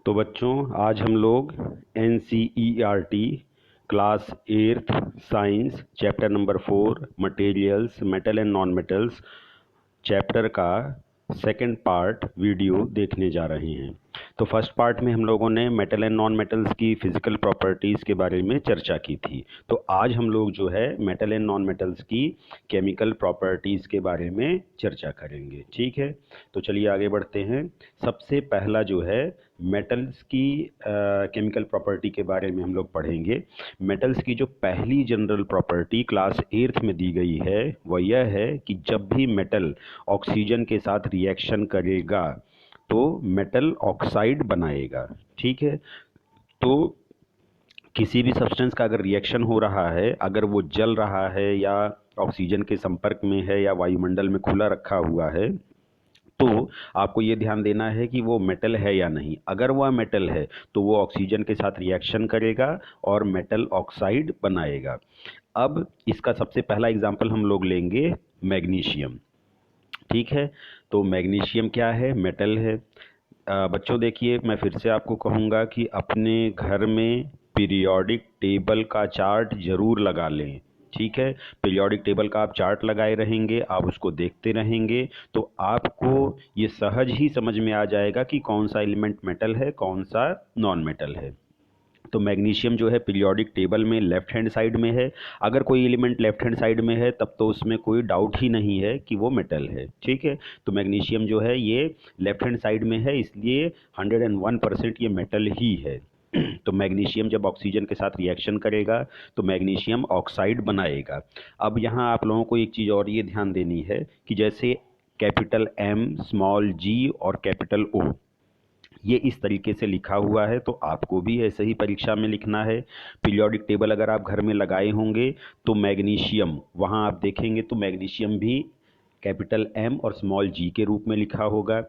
तो बच्चों, आज हम लोग NCERT class 8th science chapter number 4 materials metal and non metals chapter का सेकंड पार्ट वीडियो देखने जा रहे हैं। तो फर्स्ट पार्ट में हम लोगों ने मेटल एंड नॉन मेटल्स की फिजिकल प्रॉपर्टीज़ के बारे में चर्चा की थी। तो आज हम लोग जो है मेटल एंड नॉन मेटल्स की केमिकल प्रॉपर्टीज़ के बारे में चर्चा करेंगे। ठीक है, तो चलिए आगे बढ़ते हैं। सबसे पहला जो है मेटल्स की केमिकल प्रॉपर्टी के बारे में हम लोग पढ़ेंगे। मेटल्स की जो पहली जनरल प्रॉपर्टी क्लास 8th में दी गई है वह यह है कि जब भी मेटल ऑक्सीजन के साथ रिएक्शन करेगा तो मेटल ऑक्साइड बनाएगा। ठीक है, तो किसी भी सब्सटेंस का अगर रिएक्शन हो रहा है, अगर वो जल रहा है या ऑक्सीजन के संपर्क में है या वायुमंडल में खुला रखा हुआ है, तो आपको ये ध्यान देना है कि वो मेटल है या नहीं। अगर वह मेटल है तो वो ऑक्सीजन के साथ रिएक्शन करेगा और मेटल ऑक्साइड बनाएगा। अब इसका सबसे पहला एग्जाम्पल हम लोग लेंगे मैग्नीशियम। ठीक है, तो मैग्नीशियम क्या है? मेटल है। बच्चों देखिए, मैं फिर से आपको कहूँगा कि अपने घर में पीरियोडिक टेबल का चार्ट जरूर लगा लें। ठीक है, पीरियोडिक टेबल का आप चार्ट लगाए रहेंगे, आप उसको देखते रहेंगे तो आपको ये सहज ही समझ में आ जाएगा कि कौन सा एलिमेंट मेटल है, कौन सा नॉन मेटल है। तो मैग्नीशियम जो है पीरियोडिक टेबल में लेफ्ट हैंड साइड में है। अगर कोई एलिमेंट लेफ्ट हैंड साइड में है तब तो उसमें कोई डाउट ही नहीं है कि वो मेटल है। ठीक है, तो मैग्नीशियम जो है ये लेफ्ट हैंड साइड में है, इसलिए 101% ये मेटल ही है। तो मैग्नीशियम जब ऑक्सीजन के साथ रिएक्शन करेगा तो मैग्नीशियम ऑक्साइड बनाएगा। अब यहाँ आप लोगों को एक चीज़ और ये ध्यान देनी है कि जैसे कैपिटल M, स्मॉल g और कैपिटल O ये इस तरीके से लिखा हुआ है, तो आपको भी ऐसे ही परीक्षा में लिखना है। पीरियोडिक टेबल अगर आप घर में लगाए होंगे तो मैग्नीशियम वहाँ आप देखेंगे तो मैग्नीशियम भी कैपिटल M और स्मॉल g के रूप में लिखा होगा।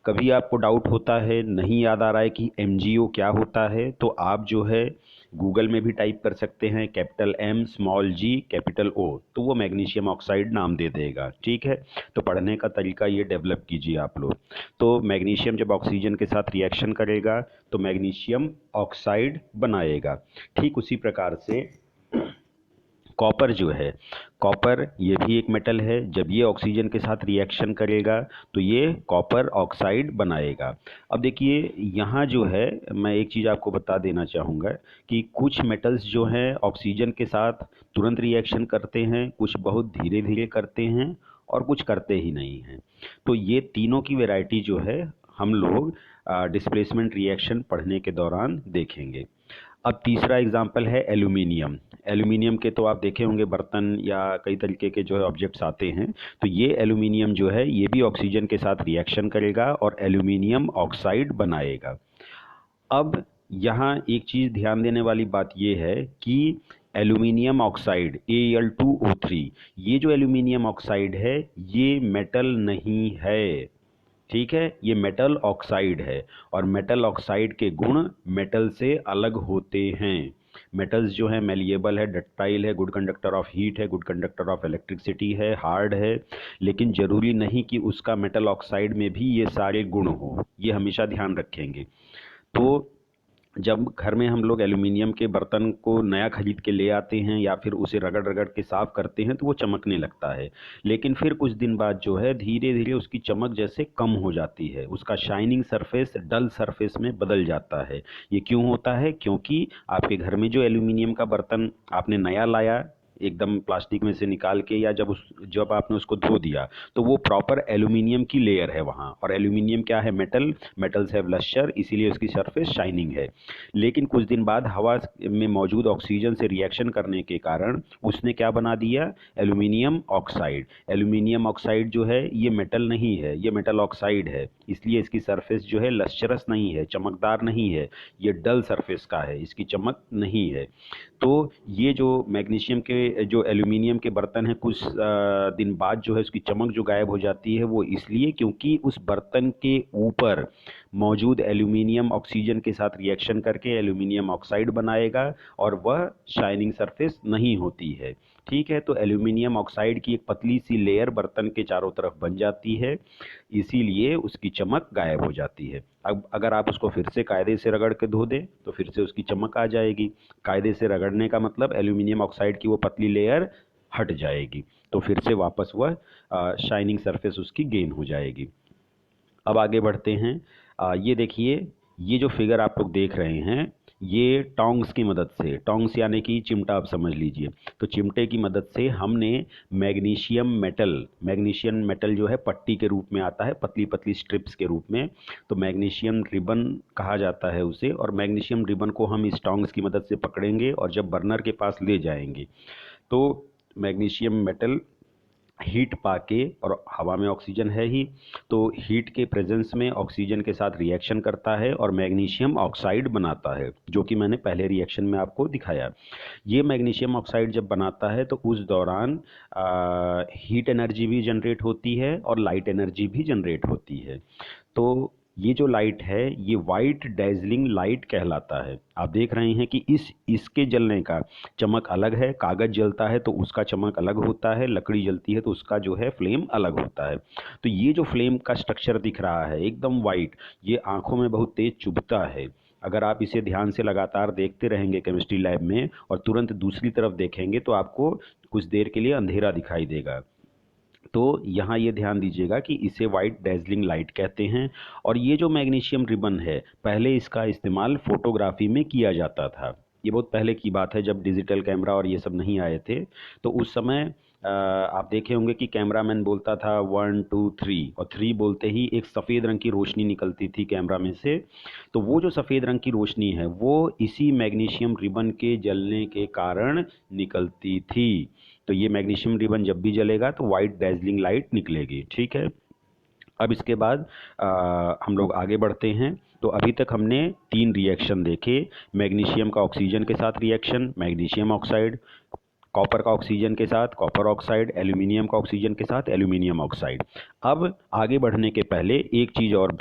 कभी आपको डाउट होता है, नहीं याद आ रहा है कि MgO क्या होता है, तो आप जो है गूगल में भी टाइप कर सकते हैं capital M small g capital O, तो वो मैग्नीशियम ऑक्साइड नाम दे देगा। ठीक है, तो पढ़ने का तरीका ये डेवलप कीजिए आप लोग। तो मैग्नीशियम जब ऑक्सीजन के साथ रिएक्शन करेगा तो मैग्नीशियम ऑक्साइड बनाएगा। ठीक उसी प्रकार से कॉपर जो है, कॉपर ये भी एक मेटल है। जब ये ऑक्सीजन के साथ रिएक्शन करेगा तो ये कॉपर ऑक्साइड बनाएगा। अब देखिए यहाँ जो है, मैं एक चीज़ आपको बता देना चाहूँगा कि कुछ मेटल्स जो हैं ऑक्सीजन के साथ तुरंत रिएक्शन करते हैं, कुछ बहुत धीरे धीरे करते हैं और कुछ करते ही नहीं हैं। तो ये तीनों की वैरायटी जो है हम लोग डिस्प्लेसमेंट रिएक्शन पढ़ने के दौरान देखेंगे। अब तीसरा एग्जाम्पल है एल्यूमिनियम। एल्यूमिनियम के तो आप देखे होंगे बर्तन या कई तरीके के जो है ऑब्जेक्ट्स आते हैं। तो ये एल्यूमिनियम जो है ये भी ऑक्सीजन के साथ रिएक्शन करेगा और एल्यूमिनियम ऑक्साइड बनाएगा। अब यहाँ एक चीज़ ध्यान देने वाली बात ये है कि एल्यूमिनियम ऑक्साइड Al2O3, ये जो एल्यूमिनियम ऑक्साइड है ये मेटल नहीं है। ठीक है, ये मेटल ऑक्साइड है और मेटल ऑक्साइड के गुण मेटल से अलग होते हैं। मेटल्स जो है मेलिएबल है, डक्टाइल है, गुड कंडक्टर ऑफ हीट है, गुड कंडक्टर ऑफ इलेक्ट्रिसिटी है, हार्ड है, लेकिन जरूरी नहीं कि उसका मेटल ऑक्साइड में भी ये सारे गुण हो। ये हमेशा ध्यान रखेंगे। तो जब घर में हम लोग एल्यूमिनियम के बर्तन को नया खरीद के ले आते हैं या फिर उसे रगड़ रगड़ के साफ़ करते हैं तो वो चमकने लगता है, लेकिन फिर कुछ दिन बाद जो है धीरे धीरे उसकी चमक जैसे कम हो जाती है, उसका शाइनिंग सरफेस डल सरफेस में बदल जाता है। ये क्यों होता है? क्योंकि आपके घर में जो एल्यूमिनियम का बर्तन आपने नया लाया एकदम प्लास्टिक में से निकाल के, या जब आपने उसको धो दिया तो वो प्रॉपर एल्यूमिनियम की लेयर है वहाँ, और एल्यूमिनियम क्या है? मेटल। मेटल्स हैव लस्टर, इसीलिए उसकी सरफेस शाइनिंग है। लेकिन कुछ दिन बाद हवा में मौजूद ऑक्सीजन से रिएक्शन करने के कारण उसने क्या बना दिया? Aluminium oxide. एल्यूमिनियम ऑक्साइड जो है ये मेटल नहीं है, ये मेटल ऑक्साइड है, इसलिए इसकी सरफेस जो है लस्चरस नहीं है, चमकदार नहीं है, ये डल सरफेस का है, इसकी चमक नहीं है। तो ये जो मैग्नीशियम के जो एल्यूमिनियम के बर्तन हैं कुछ दिन बाद जो है उसकी चमक जो गायब हो जाती है, वो इसलिए क्योंकि उस बर्तन के ऊपर मौजूद एल्यूमिनियम ऑक्सीजन के साथ रिएक्शन करके एल्यूमिनियम ऑक्साइड बनाएगा और वह शाइनिंग सरफेस नहीं होती है। ठीक है, तो एल्यूमिनियम ऑक्साइड की एक पतली सी लेयर बर्तन के चारों तरफ बन जाती है, इसीलिए उसकी चमक गायब हो जाती है। अब अगर आप उसको फिर से कायदे से रगड़ के धो दें तो फिर से उसकी चमक आ जाएगी। कायदे से रगड़ने का मतलब एल्यूमिनियम ऑक्साइड की वो पतली लेयर हट जाएगी, तो फिर से वापस वह शाइनिंग सरफेस उसकी गेन हो जाएगी। अब आगे बढ़ते हैं। ये देखिए, ये जो फिगर आप लोग देख रहे हैं, ये टोंग्स की मदद से, टोंग्स यानी कि चिमटा आप समझ लीजिए, तो चिमटे की मदद से हमने मैग्नीशियम मेटल जो है पट्टी के रूप में आता है, पतली पतली स्ट्रिप्स के रूप में, तो मैग्नीशियम रिबन कहा जाता है उसे। और मैग्नीशियम रिबन को हम इस टोंग्स की मदद से पकड़ेंगे और जब बर्नर के पास ले जाएंगे तो मैग्नीशियम मेटल हीट पाके, और हवा में ऑक्सीजन है ही, तो हीट के प्रेजेंस में ऑक्सीजन के साथ रिएक्शन करता है और मैग्नीशियम ऑक्साइड बनाता है, जो कि मैंने पहले रिएक्शन में आपको दिखाया। ये मैग्नीशियम ऑक्साइड जब बनाता है तो उस दौरान हीट एनर्जी भी जनरेट होती है और लाइट एनर्जी भी जनरेट होती है। तो ये जो लाइट है ये वाइट डेजलिंग लाइट कहलाता है। आप देख रहे हैं कि इसके जलने का चमक अलग है, कागज़ जलता है तो उसका चमक अलग होता है, लकड़ी जलती है तो उसका जो है फ्लेम अलग होता है। तो ये जो फ्लेम का स्ट्रक्चर दिख रहा है एकदम वाइट, ये आंखों में बहुत तेज चुभता है। अगर आप इसे ध्यान से लगातार देखते रहेंगे केमिस्ट्री लैब में और तुरंत दूसरी तरफ देखेंगे तो आपको कुछ देर के लिए अंधेरा दिखाई देगा। तो यहाँ ये ध्यान दीजिएगा कि इसे वाइट डेजलिंग लाइट कहते हैं। और ये जो मैग्नीशियम रिबन है, पहले इसका इस्तेमाल फोटोग्राफी में किया जाता था। ये बहुत पहले की बात है, जब डिजिटल कैमरा और ये सब नहीं आए थे। तो उस समय आप देखे होंगे कि कैमरामैन बोलता था 1 2 3, और 3 बोलते ही एक सफ़ेद रंग की रोशनी निकलती थी कैमरा में से। तो वो जो सफ़ेद रंग की रोशनी है वो इसी मैग्नीशियम रिबन के जलने के कारण निकलती थी। तो ये मैग्नीशियम रिबन जब भी जलेगा तो वाइट डेजलिंग लाइट निकलेगी। ठीक है, अब इसके बाद हम लोग आगे बढ़ते हैं। तो अभी तक हमने 3 रिएक्शन देखे। मैग्नीशियम का ऑक्सीजन के साथ रिएक्शन मैग्नीशियम ऑक्साइड, कॉपर का ऑक्सीजन के साथ कॉपर ऑक्साइड, एल्यूमिनियम का ऑक्सीजन के साथ एल्यूमिनियम ऑक्साइड। अब आगे बढ़ने के पहले एक चीज़ और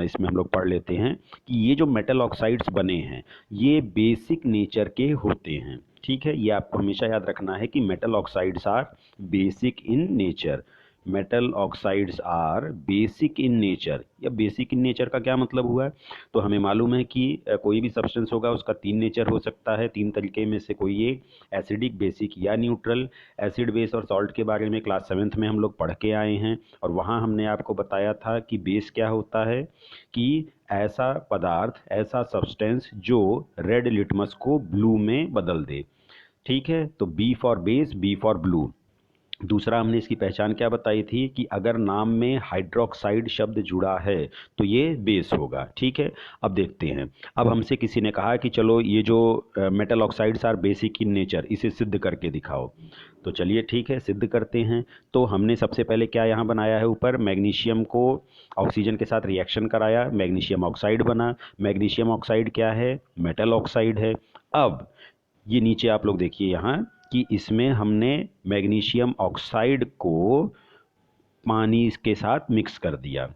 इसमें हम लोग पढ़ लेते हैं कि ये जो मेटल ऑक्साइड्स बने हैं ये बेसिक नेचर के होते हैं। ठीक है, ये आपको हमेशा याद रखना है कि metal oxides are basic in nature. Metal oxides are basic in nature. या बेसिक इन नेचर का क्या मतलब हुआ? तो हमें मालूम है कि कोई भी सब्सटेंस होगा उसका 3 नेचर हो सकता है, 3 तरीके में से कोई एक, एसिडिक, बेसिक या न्यूट्रल। एसिड, बेस और सॉल्ट के बारे में क्लास 7th में हम लोग पढ़ के आए हैं, और वहाँ हमने आपको बताया था कि बेस क्या होता है, कि ऐसा पदार्थ, ऐसा सब्सटेंस जो रेड लिटमस को ब्लू में बदल दे। ठीक है, तो B for base, B for blue. दूसरा हमने इसकी पहचान क्या बताई थी कि अगर नाम में हाइड्रोक्साइड शब्द जुड़ा है तो ये बेस होगा। ठीक है, अब देखते हैं। अब हमसे किसी ने कहा कि चलो ये जो metal oxides are basic in nature, इसे सिद्ध करके दिखाओ। तो चलिए ठीक है, सिद्ध करते हैं। तो हमने सबसे पहले क्या यहाँ बनाया है, ऊपर मैग्नीशियम को ऑक्सीजन के साथ रिएक्शन कराया, मैग्नीशियम ऑक्साइड बना। मैग्नीशियम ऑक्साइड क्या है? मेटल ऑक्साइड है। अब ये नीचे आप लोग देखिए यहाँ कि इसमें हमने मैग्नीशियम ऑक्साइड को पानी के साथ मिक्स कर दिया।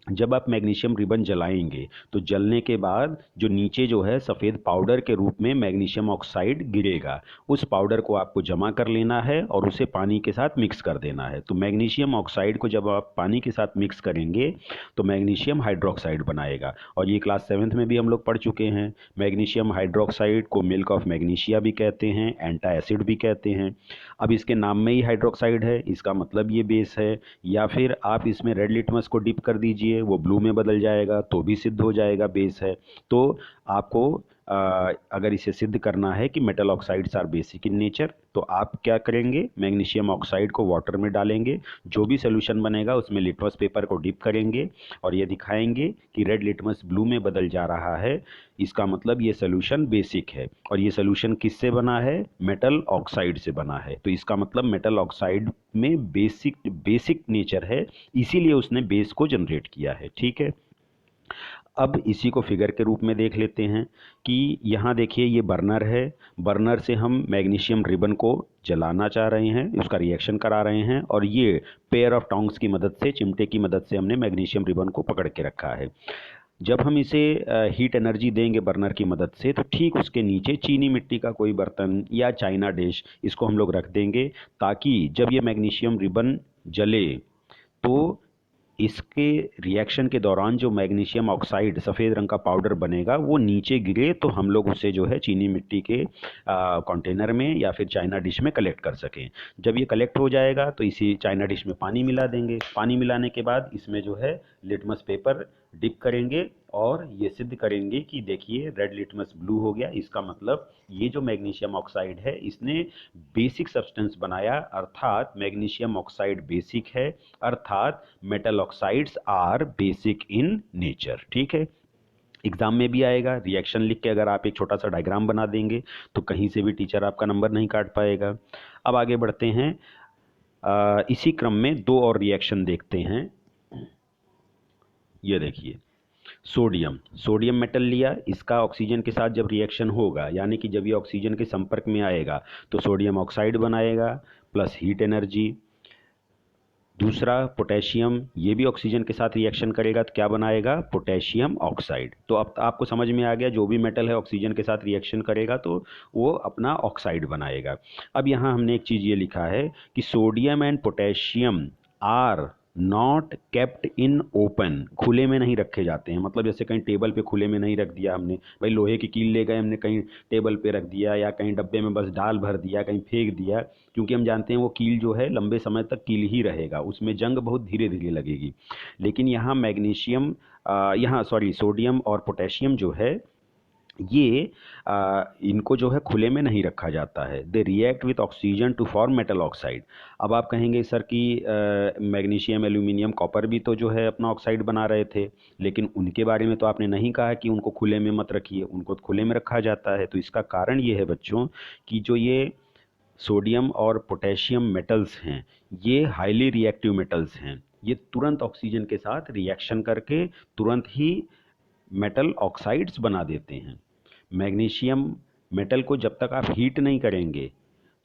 जब आप मैग्नीशियम रिबन जलाएंगे तो जलने के बाद जो नीचे जो है सफ़ेद पाउडर के रूप में मैग्नीशियम ऑक्साइड गिरेगा, उस पाउडर को आपको जमा कर लेना है और उसे पानी के साथ मिक्स कर देना है। तो मैग्नीशियम ऑक्साइड को जब आप पानी के साथ मिक्स करेंगे तो मैग्नीशियम हाइड्रोक्साइड बनाएगा। और ये क्लास 7th में भी हम लोग पढ़ चुके हैं। मैग्नीशियम हाइड्रोक्साइड को मिल्क ऑफ मैग्नीशिया भी कहते हैं, एंटा एसिड भी कहते हैं। अब इसके नाम में ही हाइड्रोक्साइड है, इसका मतलब ये बेस है। या फिर आप इसमें रेड लिटमस को डिप कर दीजिए, वो ब्लू में बदल जाएगा तो भी सिद्ध हो जाएगा बेस है। तो आपको अगर इसे सिद्ध करना है कि metal oxides are basic in nature, तो आप क्या करेंगे, मैग्नीशियम ऑक्साइड को वाटर में डालेंगे, जो भी सोल्यूशन बनेगा उसमें लिटमस पेपर को डिप करेंगे और ये दिखाएंगे कि रेड लिटमस ब्लू में बदल जा रहा है, इसका मतलब ये सोल्यूशन बेसिक है। और ये सोल्यूशन किससे बना है? मेटल ऑक्साइड से बना है। तो इसका मतलब मेटल ऑक्साइड में बेसिक नेचर है, इसीलिए उसने बेस को जनरेट किया है। ठीक है, अब इसी को फिगर के रूप में देख लेते हैं कि यहाँ देखिए ये बर्नर है। बर्नर से हम मैग्नीशियम रिबन को जलाना चाह रहे हैं, उसका रिएक्शन करा रहे हैं, और ये पेयर ऑफ टोंग्स की मदद से, चिमटे की मदद से हमने मैग्नीशियम रिबन को पकड़ के रखा है। जब हम इसे हीट एनर्जी देंगे बर्नर की मदद से, तो ठीक उसके नीचे चीनी मिट्टी का कोई बर्तन या चाइना डिश, इसको हम लोग रख देंगे, ताकि जब ये मैग्नीशियम रिबन जले तो इसके रिएक्शन के दौरान जो मैग्नीशियम ऑक्साइड सफ़ेद रंग का पाउडर बनेगा वो नीचे गिरे, तो हम लोग उसे जो है चीनी मिट्टी के कंटेनर में या फिर चाइना डिश में कलेक्ट कर सकें। जब ये कलेक्ट हो जाएगा तो इसी चाइना डिश में पानी मिला देंगे। पानी मिलाने के बाद इसमें जो है लिटमस पेपर डिप करेंगे और ये सिद्ध करेंगे कि देखिए रेड लिटमस ब्लू हो गया, इसका मतलब ये जो मैग्नीशियम ऑक्साइड है इसने बेसिक सब्सटेंस बनाया, अर्थात मैग्नीशियम ऑक्साइड बेसिक है, अर्थात metal oxides are basic in nature. ठीक है, एग्जाम में भी आएगा, रिएक्शन लिख के अगर आप एक छोटा सा डायग्राम बना देंगे तो कहीं से भी टीचर आपका नंबर नहीं काट पाएगा। अब आगे बढ़ते हैं, इसी क्रम में दो और रिएक्शन देखते हैं। ये देखिए, सोडियम मेटल लिया, इसका ऑक्सीजन के साथ जब रिएक्शन होगा, यानी कि जब ये ऑक्सीजन के संपर्क में आएगा तो सोडियम ऑक्साइड बनाएगा प्लस हीट एनर्जी। दूसरा पोटेशियम, ये भी ऑक्सीजन के साथ रिएक्शन करेगा तो क्या बनाएगा, पोटेशियम ऑक्साइड। तो अब आपको समझ में आ गया, जो भी मेटल है ऑक्सीजन के साथ रिएक्शन करेगा तो वो अपना ऑक्साइड बनाएगा। अब यहाँ हमने एक चीज़ ये लिखा है कि sodium and potassium are not kept in open, खुले में नहीं रखे जाते हैं। मतलब जैसे कहीं टेबल पे खुले में नहीं रख दिया हमने, भाई लोहे की कील ले गए हमने कहीं टेबल पे रख दिया, या कहीं डब्बे में बस डाल भर दिया, कहीं फेंक दिया, क्योंकि हम जानते हैं वो कील जो है लंबे समय तक कील ही रहेगा, उसमें जंग बहुत धीरे धीरे लगेगी। लेकिन यहाँ मैग्नीशियम, यहाँ सॉरी सोडियम और पोटेशियम जो है ये इनको जो है खुले में नहीं रखा जाता है। They react with oxygen to form metal oxide. अब आप कहेंगे सर कि मैग्नीशियम, एल्यूमिनियम, कॉपर भी तो जो है अपना ऑक्साइड बना रहे थे, लेकिन उनके बारे में तो आपने नहीं कहा कि उनको खुले में मत रखिए, उनको खुले में रखा जाता है। तो इसका कारण ये है बच्चों कि जो ये सोडियम और पोटेशियम मेटल्स हैं ये हाईली रिएक्टिव मेटल्स हैं, ये तुरंत ऑक्सीजन के साथ रिएक्शन करके तुरंत ही मेटल ऑक्साइड्स बना देते हैं। मैग्नीशियम मेटल को जब तक आप हीट नहीं करेंगे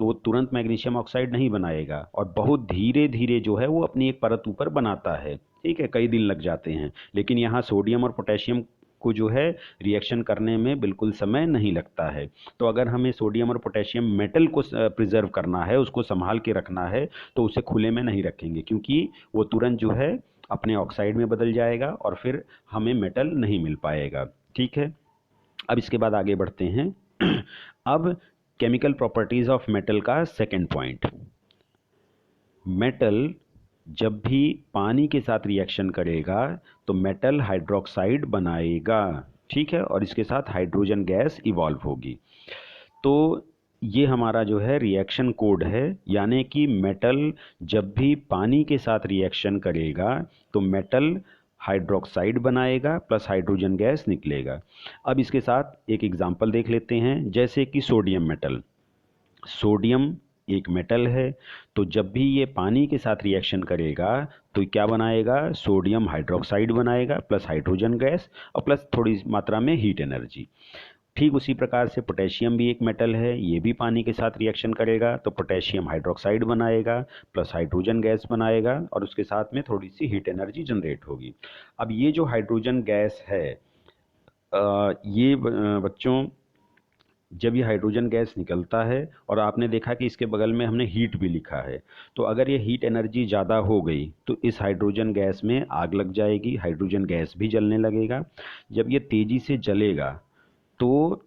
तो वो तुरंत मैग्नीशियम ऑक्साइड नहीं बनाएगा, और बहुत धीरे धीरे जो है वो अपनी एक परत ऊपर बनाता है। ठीक है, कई दिन लग जाते हैं। लेकिन यहाँ सोडियम और पोटेशियम को जो है रिएक्शन करने में बिल्कुल समय नहीं लगता है। तो अगर हमें सोडियम और पोटेशियम मेटल को प्रिजर्व करना है, उसको संभाल के रखना है, तो उसे खुले में नहीं रखेंगे, क्योंकि वो तुरंत जो है अपने ऑक्साइड में बदल जाएगा और फिर हमें मेटल नहीं मिल पाएगा। ठीक है, अब इसके बाद आगे बढ़ते हैं। अब केमिकल प्रॉपर्टीज ऑफ मेटल का सेकंड पॉइंट। मेटल जब भी पानी के साथ रिएक्शन करेगा तो मेटल हाइड्रोक्साइड बनाएगा। ठीक है, और इसके साथ हाइड्रोजन गैस इवॉल्व होगी। तो ये हमारा जो है रिएक्शन कोड है, यानी कि मेटल जब भी पानी के साथ रिएक्शन करेगा तो मेटल हाइड्रोक्साइड बनाएगा प्लस हाइड्रोजन गैस निकलेगा। अब इसके साथ एक एग्जांपल देख लेते हैं, जैसे कि सोडियम मेटल। सोडियम एक मेटल है, तो जब भी ये पानी के साथ रिएक्शन करेगा तो क्या बनाएगा, सोडियम हाइड्रोक्साइड बनाएगा प्लस हाइड्रोजन गैस और प्लस थोड़ी मात्रा में हीट एनर्जी। ठीक उसी प्रकार से पोटेशियम भी एक मेटल है, ये भी पानी के साथ रिएक्शन करेगा तो पोटेशियम हाइड्रोक्साइड बनाएगा प्लस हाइड्रोजन गैस बनाएगा, और उसके साथ में थोड़ी सी हीट एनर्जी जनरेट होगी। अब ये जो हाइड्रोजन गैस है, ये बच्चों जब ये हाइड्रोजन गैस निकलता है, और आपने देखा कि इसके बगल में हमने हीट भी लिखा है, तो अगर ये हीट एनर्जी ज़्यादा हो गई तो इस हाइड्रोजन गैस में आग लग जाएगी, हाइड्रोजन गैस भी जलने लगेगा। जब ये तेज़ी से जलेगा तो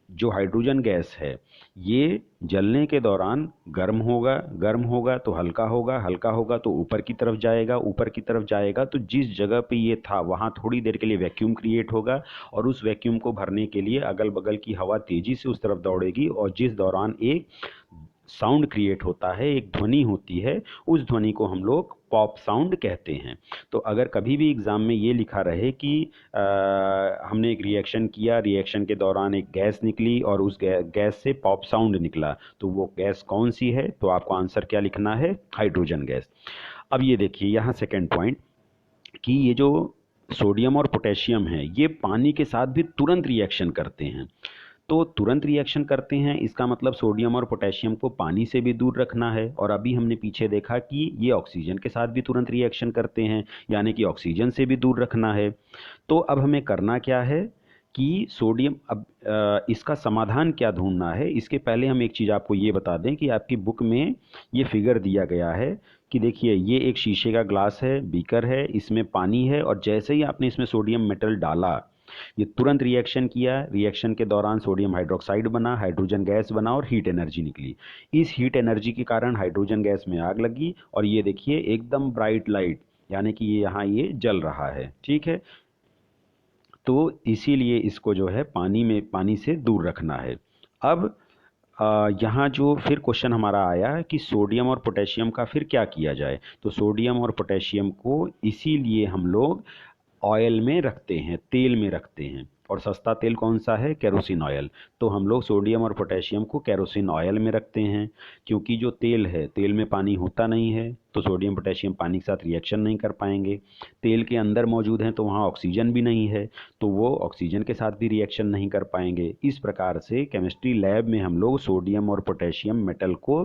जो हाइड्रोजन गैस है ये जलने के दौरान गर्म होगा तो हल्का होगा, हल्का होगा तो ऊपर की तरफ जाएगा, ऊपर की तरफ जाएगा तो जिस जगह पे ये था वहाँ थोड़ी देर के लिए वैक्यूम क्रिएट होगा, और उस वैक्यूम को भरने के लिए अगल बगल की हवा तेज़ी से उस तरफ दौड़ेगी, और जिस दौरान एक साउंड क्रिएट होता है, एक ध्वनि होती है, उस ध्वनि को हम लोग पॉप साउंड कहते हैं। तो अगर कभी भी एग्ज़ाम में ये लिखा रहे कि हमने एक रिएक्शन किया, रिएक्शन के दौरान एक गैस निकली और उस गैस से पॉप साउंड निकला, तो वो गैस कौन सी है, तो आपको आंसर क्या लिखना है, हाइड्रोजन गैस। अब ये देखिए यहाँ सेकेंड पॉइंट कि ये जो सोडियम और पोटेशियम है ये पानी के साथ भी तुरंत रिएक्शन करते हैं। तो तुरंत रिएक्शन करते हैं, इसका मतलब सोडियम और पोटेशियम को पानी से भी दूर रखना है। और अभी हमने पीछे देखा कि ये ऑक्सीजन के साथ भी तुरंत रिएक्शन करते हैं, यानी कि ऑक्सीजन से भी दूर रखना है। तो अब हमें करना क्या है कि सोडियम, अब इसका समाधान क्या ढूंढना है। इसके पहले हम एक चीज़ आपको ये बता दें कि आपकी बुक में ये फिगर दिया गया है कि देखिए ये एक शीशे का ग्लास है, बीकर है, इसमें पानी है, और जैसे ही आपने इसमें सोडियम मेटल डाला, ये तुरंत रिएक्शन किया। रिएक्शन के दौरान सोडियम हाइड्रोक्साइड बना, हाइड्रोजन गैस बना और हीट एनर्जी निकली। इस हीट एनर्जी के कारण हाइड्रोजन गैस में आग लगी, और ये देखिए एकदम ब्राइट लाइट, यानी कि ये यहाँ ये जल रहा है। ठीक है, तो इसीलिए इसको जो है पानी से दूर रखना है। अब यहाँ जो फिर क्वेश्चन हमारा आया है कि सोडियम और पोटेशियम का फिर क्या किया जाए। तो सोडियम और पोटेशियम को इसीलिए हम लोग ऑयल में रखते हैं, तेल में रखते हैं। और सस्ता तेल कौन सा है? Kerosene oil. तो हम लोग सोडियम और पोटेशियम को केरोसिन ऑयल में रखते हैं, क्योंकि जो तेल है, तेल में पानी होता नहीं है, तो सोडियम पोटेशियम पानी के साथ रिएक्शन नहीं कर पाएंगे। तेल के अंदर मौजूद हैं तो वहाँ ऑक्सीजन भी नहीं है, तो वो ऑक्सीजन के साथ भी रिएक्शन नहीं कर पाएंगे। इस प्रकार से केमिस्ट्री लैब में हम लोग सोडियम और पोटेशियम मेटल को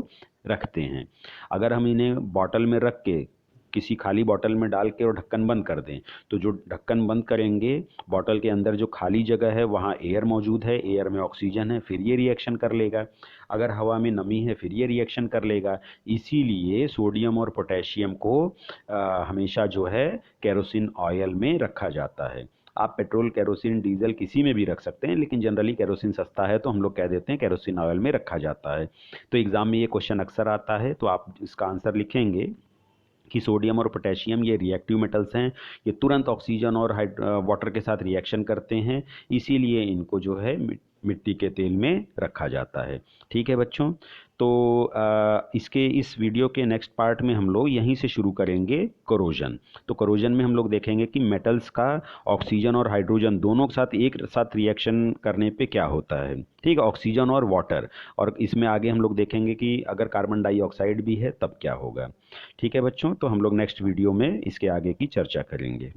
रखते हैं। अगर हम इन्हें बॉटल में रख के, किसी खाली बॉटल में डाल के और ढक्कन बंद कर दें, तो जो ढक्कन बंद करेंगे, बॉटल के अंदर जो खाली जगह है वहाँ एयर मौजूद है, एयर में ऑक्सीजन है, फिर ये रिएक्शन कर लेगा। अगर हवा में नमी है फिर ये रिएक्शन कर लेगा। इसीलिए सोडियम और पोटेशियम को हमेशा जो है केरोसिन ऑयल में रखा जाता है। आप पेट्रोल, केरोसिन, डीजल किसी में भी रख सकते हैं, लेकिन जनरली केरोसिन सस्ता है तो हम लोग कह देते हैं केरोसिन ऑयल में रखा जाता है। तो एग्ज़ाम में ये क्वेश्चन अक्सर आता है, तो आप इसका आंसर लिखेंगे कि सोडियम और पोटेशियम ये रिएक्टिव मेटल्स हैं, ये तुरंत ऑक्सीजन और वाटर के साथ रिएक्शन करते हैं, इसीलिए इनको जो है मिट्टी के तेल में रखा जाता है। ठीक है बच्चों, तो इसके इस वीडियो के नेक्स्ट पार्ट में हम लोग यहीं से शुरू करेंगे कोरोजन। तो कोरोजन में हम लोग देखेंगे कि मेटल्स का ऑक्सीजन और हाइड्रोजन दोनों के साथ एक साथ रिएक्शन करने पे क्या होता है। ठीक है, ऑक्सीजन और वाटर, और इसमें आगे हम लोग देखेंगे कि अगर कार्बन डाइऑक्साइड भी है तब क्या होगा। ठीक है बच्चों, तो हम लोग नेक्स्ट वीडियो में इसके आगे की चर्चा करेंगे।